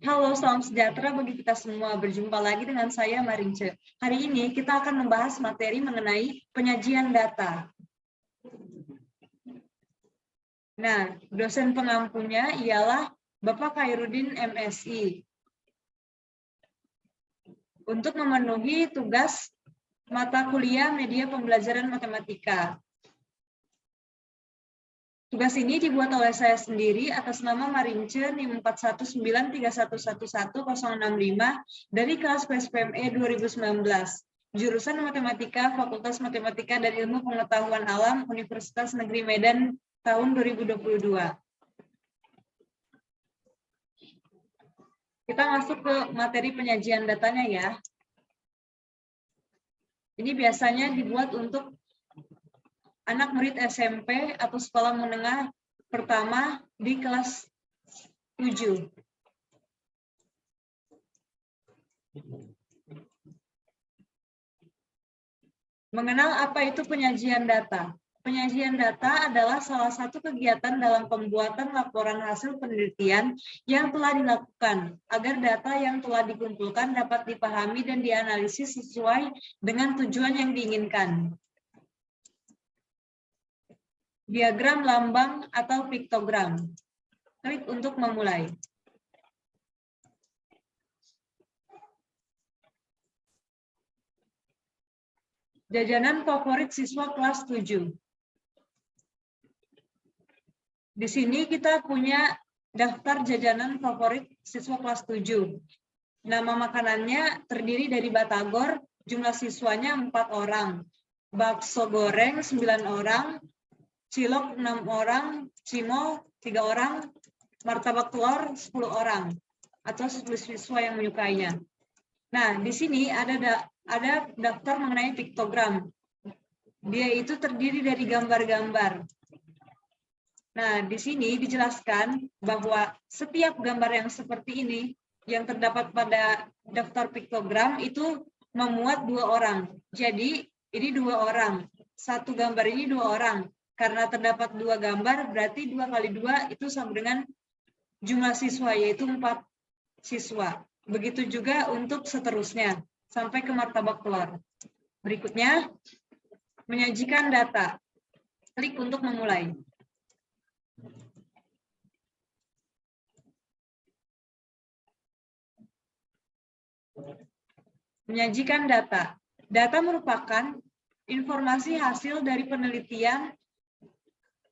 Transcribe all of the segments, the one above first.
Halo, salam sejahtera bagi kita semua. Berjumpa lagi dengan saya, Marince. Hari ini kita akan membahas materi mengenai penyajian data. Nah, dosen pengampunya ialah Bapak Khairuddin MSI. Untuk memenuhi tugas mata kuliah media pembelajaran matematika. Tugas ini dibuat oleh saya sendiri atas nama Marince NIM 4193111065 dari kelas PSPME 2019, jurusan Matematika, Fakultas Matematika dan Ilmu Pengetahuan Alam, Universitas Negeri Medan tahun 2022. Kita masuk ke materi penyajian datanya ya. Ini biasanya dibuat untuk anak murid SMP atau sekolah menengah pertama di kelas 7. Mengenal apa itu penyajian data. Penyajian data adalah salah satu kegiatan dalam pembuatan laporan hasil penelitian yang telah dilakukan, agar data yang telah dikumpulkan dapat dipahami dan dianalisis sesuai dengan tujuan yang diinginkan. Diagram lambang atau piktogram. Klik untuk memulai. Jajanan favorit siswa kelas 7. Di sini kita punya daftar jajanan favorit siswa kelas 7. Nama makanannya terdiri dari batagor, jumlah siswanya 4 orang. Bakso goreng 9 orang, cilok 6 orang, cimol 3 orang, martabak telur 10 orang, atau siswa yang menyukainya. Nah, di sini ada daftar mengenai piktogram. Dia itu terdiri dari gambar-gambar. Nah, di sini dijelaskan bahwa setiap gambar yang seperti ini, yang terdapat pada daftar piktogram, itu memuat 2 orang. Jadi, ini 2 orang. Satu gambar ini 2 orang. Karena terdapat 2 gambar, berarti 2 kali 2 itu sama dengan jumlah siswa, yaitu 4 siswa. Begitu juga untuk seterusnya, sampai ke martabak telur. Berikutnya, menyajikan data. Klik untuk memulai. Menyajikan data. Data merupakan informasi hasil dari penelitian.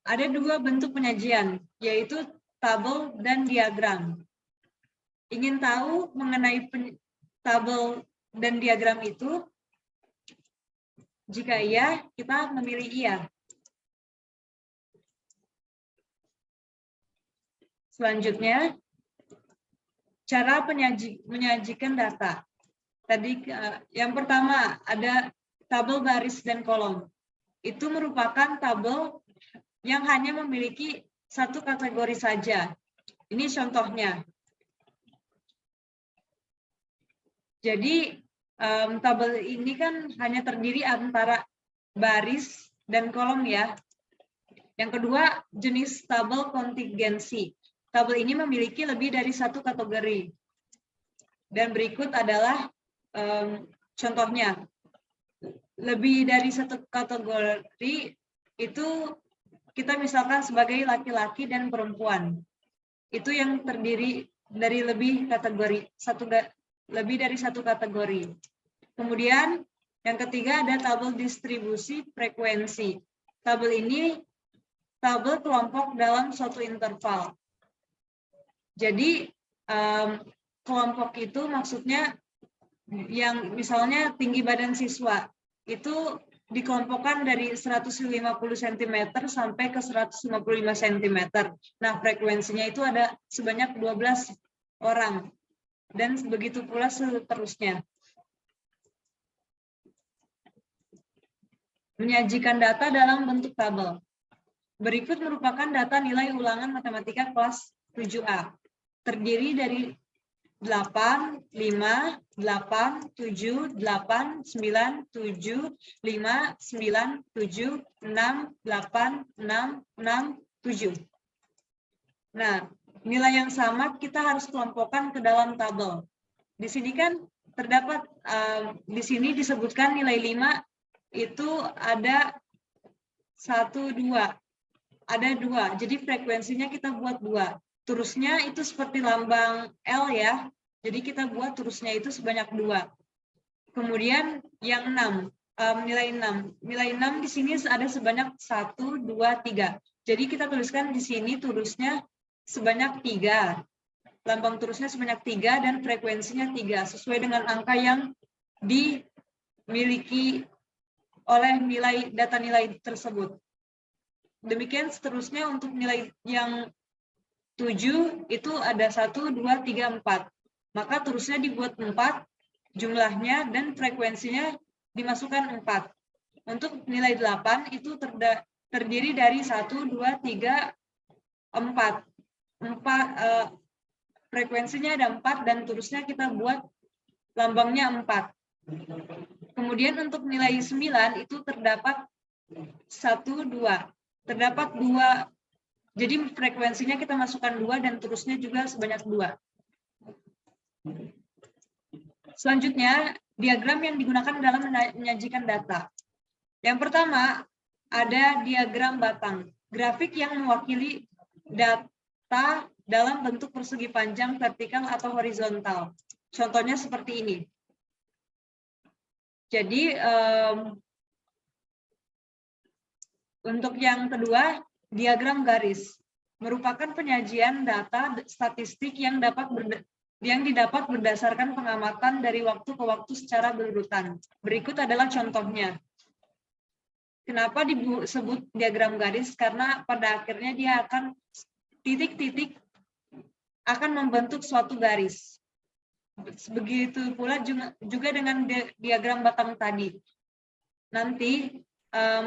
Ada 2 bentuk penyajian, yaitu tabel dan diagram. Ingin tahu mengenai tabel dan diagram itu? Jika iya, kita memilih iya. Selanjutnya, cara menyajikan data. Tadi yang pertama ada tabel baris dan kolom. Itu merupakan tabel yang hanya memiliki 1 kategori saja. Ini contohnya. Jadi tabel ini kan hanya terdiri antara baris dan kolom ya. Yang kedua, jenis tabel kontingensi. Tabel ini memiliki lebih dari 1 kategori. Dan berikut adalah contohnya. Lebih dari 1 kategori itu kita misalkan sebagai laki-laki dan perempuan. Itu yang terdiri dari lebih dari 1 kategori. Kemudian yang ketiga ada tabel distribusi frekuensi. Tabel ini tabel kelompok dalam suatu interval. Jadi kelompok itu maksudnya yang misalnya tinggi badan siswa itu dikelompokkan dari 150 cm sampai ke 155 cm. Nah, frekuensinya itu ada sebanyak 12 orang. Dan begitu pula seterusnya. Menyajikan data dalam bentuk tabel. Berikut merupakan data nilai ulangan matematika kelas 7A. Terdiri dari 8, 5, 8, 7, 8, 9, 7, 5, 9, 7, 6, 8, 6, 6, 7. Nah, nilai yang sama kita harus kelompokkan ke dalam tabel. Di sini kan terdapat, di sini disebutkan nilai 5 itu ada 1, 2. Ada 2, jadi frekuensinya kita buat 2. Turusnya itu seperti lambang L ya, jadi kita buat turusnya itu sebanyak 2. Kemudian yang 6, nilai 6. Nilai 6 di sini ada sebanyak 1, 2, 3. Jadi kita tuliskan di sini turusnya sebanyak 3. Lambang turusnya sebanyak 3 dan frekuensinya 3, sesuai dengan angka yang dimiliki oleh data nilai tersebut. Demikian seterusnya untuk nilai yang 7 itu ada 1, 2, 3, 4. Maka turusnya dibuat 4 jumlahnya dan frekuensinya dimasukkan 4. Untuk nilai 8 itu terdiri dari 1, 2, 3, 4. Frekuensinya ada 4 dan turusnya kita buat lambangnya 4. Kemudian untuk nilai 9 itu terdapat 1, 2. Terdapat 2, jadi frekuensinya kita masukkan 2 dan terusnya juga sebanyak 2. Selanjutnya, diagram yang digunakan dalam menyajikan data. Yang pertama, ada diagram batang. Grafik yang mewakili data dalam bentuk persegi panjang, vertikal, atau horizontal. Contohnya seperti ini. Jadi, untuk yang kedua, diagram garis merupakan penyajian data statistik yang didapat berdasarkan pengamatan dari waktu ke waktu secara berurutan. Berikut adalah contohnya. Kenapa disebut diagram garis? Karena pada akhirnya dia akan titik-titik akan membentuk suatu garis. Begitu pula juga dengan diagram batang tadi. Nanti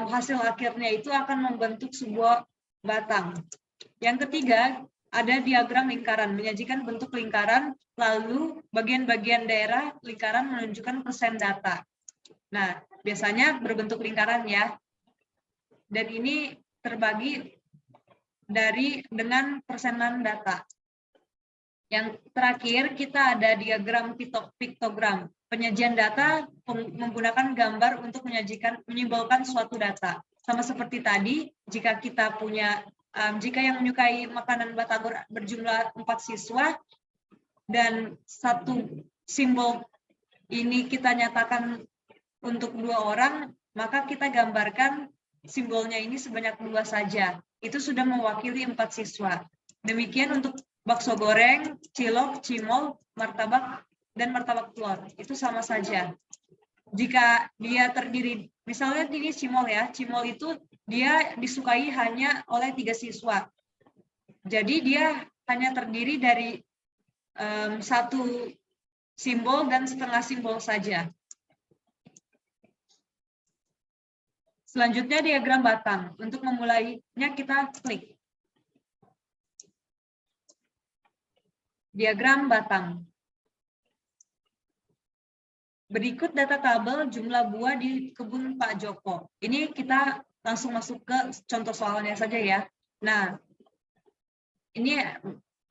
hasil akhirnya itu akan membentuk sebuah batang. Yang ketiga, ada diagram lingkaran, menyajikan bentuk lingkaran, lalu bagian-bagian daerah lingkaran menunjukkan persen data. Nah, biasanya berbentuk lingkaran ya. Dan ini terbagi dengan persenan data. Yang terakhir, kita ada diagram piktogram. Penyajian data menggunakan gambar untuk menyimbolkan suatu data. Sama seperti tadi, jika yang menyukai makanan batagor berjumlah 4 siswa, dan satu simbol ini kita nyatakan untuk 2 orang, maka kita gambarkan simbolnya ini sebanyak 2 saja. Itu sudah mewakili 4 siswa. Demikian untuk bakso goreng, cilok, cimol, martabak, dan martabak telur. Itu sama saja. Jika dia terdiri, misalnya ini cimol ya, cimol itu dia disukai hanya oleh 3 siswa. Jadi dia hanya terdiri dari 1 simbol dan setengah simbol saja. Selanjutnya diagram batang. Untuk memulainya kita klik. Diagram batang. Berikut data tabel jumlah buah di kebun Pak Joko. Ini kita langsung masuk ke contoh soalnya saja ya. Nah, ini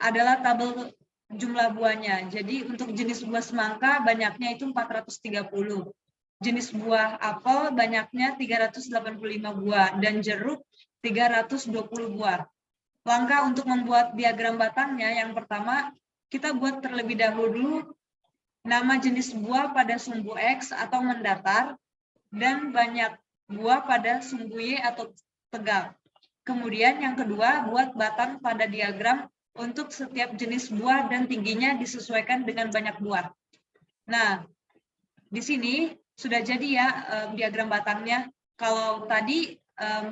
adalah tabel jumlah buahnya. Jadi untuk jenis buah semangka banyaknya itu 430. Jenis buah apel banyaknya 385 buah dan jeruk 320 buah. Langkah untuk membuat diagram batangnya, yang pertama kita buat terlebih dahulu nama jenis buah pada sumbu X atau mendatar, dan banyak buah pada sumbu Y atau tegak. Kemudian yang kedua, buat batang pada diagram untuk setiap jenis buah dan tingginya disesuaikan dengan banyak buah. Nah, di sini sudah jadi ya diagram batangnya. Kalau tadi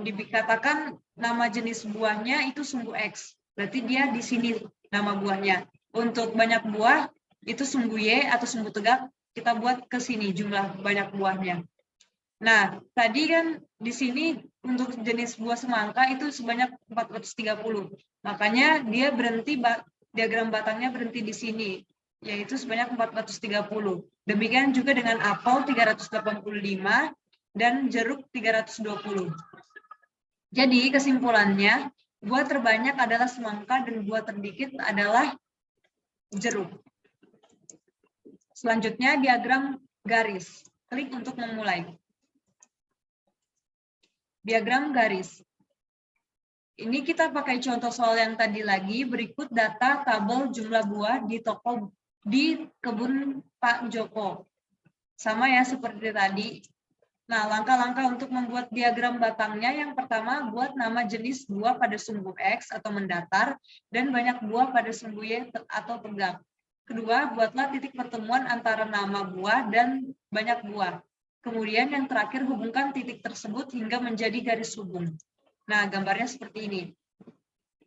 dikatakan nama jenis buahnya itu sumbu X, berarti dia di sini nama buahnya. Untuk banyak buah, itu sumbu Y atau sumbu tegak, kita buat ke sini jumlah banyak buahnya. Nah, tadi kan di sini untuk jenis buah semangka itu sebanyak 430. Makanya dia diagram batangnya berhenti di sini, yaitu sebanyak 430. Demikian juga dengan apel 385 dan jeruk 320. Jadi kesimpulannya, Buah terbanyak adalah semangka dan buah terdikit adalah jeruk. Selanjutnya diagram garis. Klik untuk memulai. Diagram garis. Ini kita pakai contoh soal yang tadi lagi. Berikut data tabel jumlah buah di kebun Pak Joko. Sama ya seperti tadi. Nah, langkah-langkah untuk membuat diagram batangnya, yang pertama, buat nama jenis buah pada sumbu X atau mendatar, dan banyak buah pada sumbu Y atau tegak. Kedua, buatlah titik pertemuan antara nama buah dan banyak buah. Kemudian yang terakhir, hubungkan titik tersebut hingga menjadi garis hubung. Nah, gambarnya seperti ini.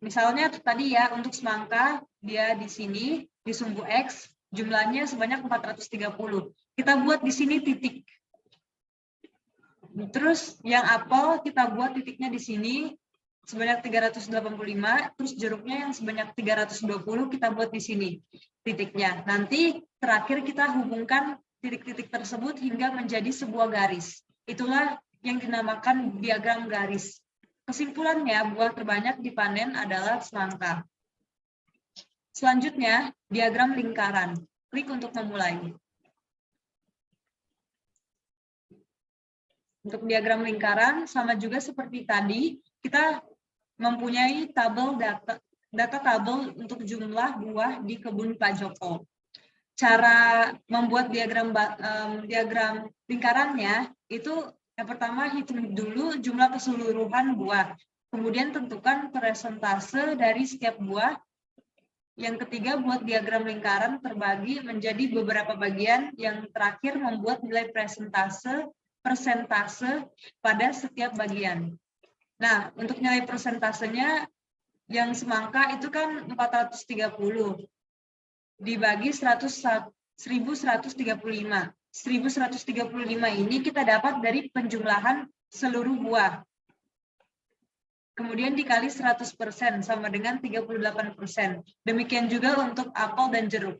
Misalnya tadi ya, untuk semangka, dia di sini, di sumbu X, jumlahnya sebanyak 430. Kita buat di sini titik. Terus yang apel kita buat titiknya di sini sebanyak 385, terus jeruknya yang sebanyak 320 kita buat di sini titiknya. Nanti terakhir kita hubungkan titik-titik tersebut hingga menjadi sebuah garis. Itulah yang dinamakan diagram garis. Kesimpulannya, buah terbanyak dipanen adalah semangka. Selanjutnya, diagram lingkaran. Klik untuk memulai. Untuk diagram lingkaran, sama juga seperti tadi, kita mempunyai tabel data tabel untuk jumlah buah di kebun Pak Joko. Cara membuat diagram lingkarannya, itu yang pertama hitung dulu jumlah keseluruhan buah. Kemudian tentukan persentase dari setiap buah. Yang ketiga, buat diagram lingkaran terbagi menjadi beberapa bagian. Yang terakhir, membuat nilai persentase pada setiap bagian. Nah, untuk nilai persentasenya, yang semangka itu kan 430 dibagi 1135. 1135 ini kita dapat dari penjumlahan seluruh buah. Kemudian dikali 100% sama dengan 38%. Demikian juga untuk apel dan jeruk.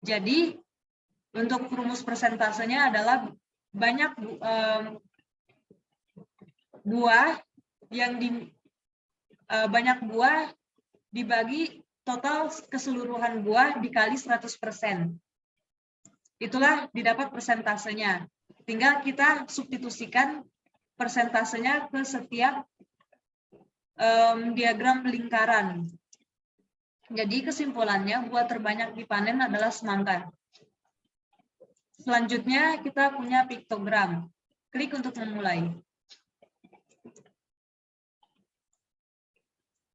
Jadi, untuk rumus persentasenya adalah banyak banyak buah dibagi total keseluruhan buah dikali 100%. Itulah didapat persentasenya. Tinggal kita substitusikan persentasenya ke setiap diagram lingkaran. Jadi kesimpulannya, buah terbanyak dipanen adalah semangka. Selanjutnya kita punya piktogram. Klik untuk memulai.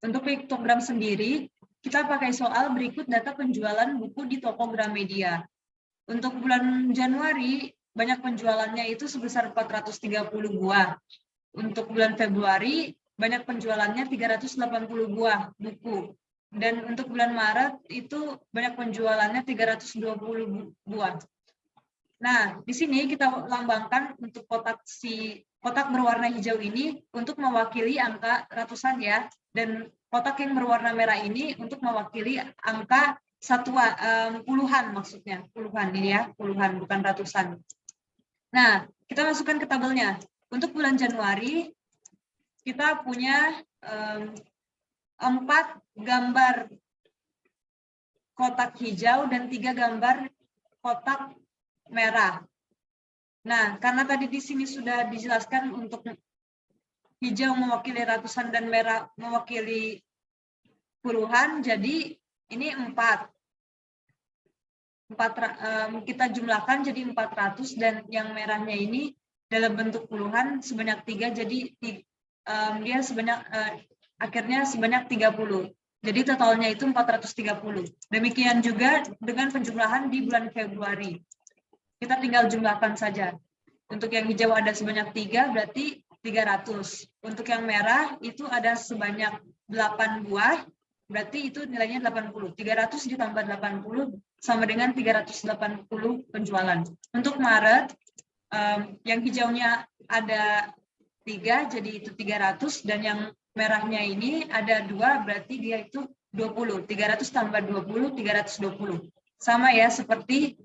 Untuk piktogram sendiri, kita pakai soal berikut data penjualan buku di toko Gramedia. Untuk bulan Januari, banyak penjualannya itu sebesar 430 buah. Untuk bulan Februari, banyak penjualannya 380 buah buku. Dan untuk bulan Maret, itu banyak penjualannya 320 buah. Nah, di sini kita lambangkan untuk kotak berwarna hijau ini untuk mewakili angka ratusan ya, dan kotak yang berwarna merah ini untuk mewakili angka puluhan, maksudnya puluhan ini ya, puluhan bukan ratusan. Nah, kita masukkan ke tabelnya. Untuk bulan Januari kita punya 4 gambar kotak hijau dan 3 gambar kotak merah. Nah, karena tadi di sini sudah dijelaskan untuk hijau mewakili ratusan dan merah mewakili puluhan, jadi ini 4. Kita jumlahkan jadi 400 dan yang merahnya ini dalam bentuk puluhan sebanyak 3, jadi dia akhirnya sebanyak 30. Jadi totalnya itu 430. Demikian juga dengan penjumlahan di bulan Februari. Kita tinggal jumlahkan saja. Untuk yang hijau ada sebanyak 3, berarti 300. Untuk yang merah itu ada sebanyak 8 buah, berarti itu nilainya 80. 300 ditambah 80 sama dengan 380 penjualan. Untuk Maret, yang hijaunya ada 3, jadi itu 300, dan yang merahnya ini ada 2, berarti dia itu 20. 300 tambah 20, 320. Sama ya, seperti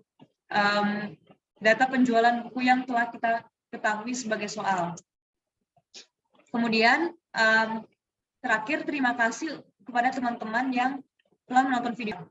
data penjualan buku yang telah kita ketahui sebagai soal. Kemudian Terakhir, terima kasih kepada teman-teman yang telah menonton video.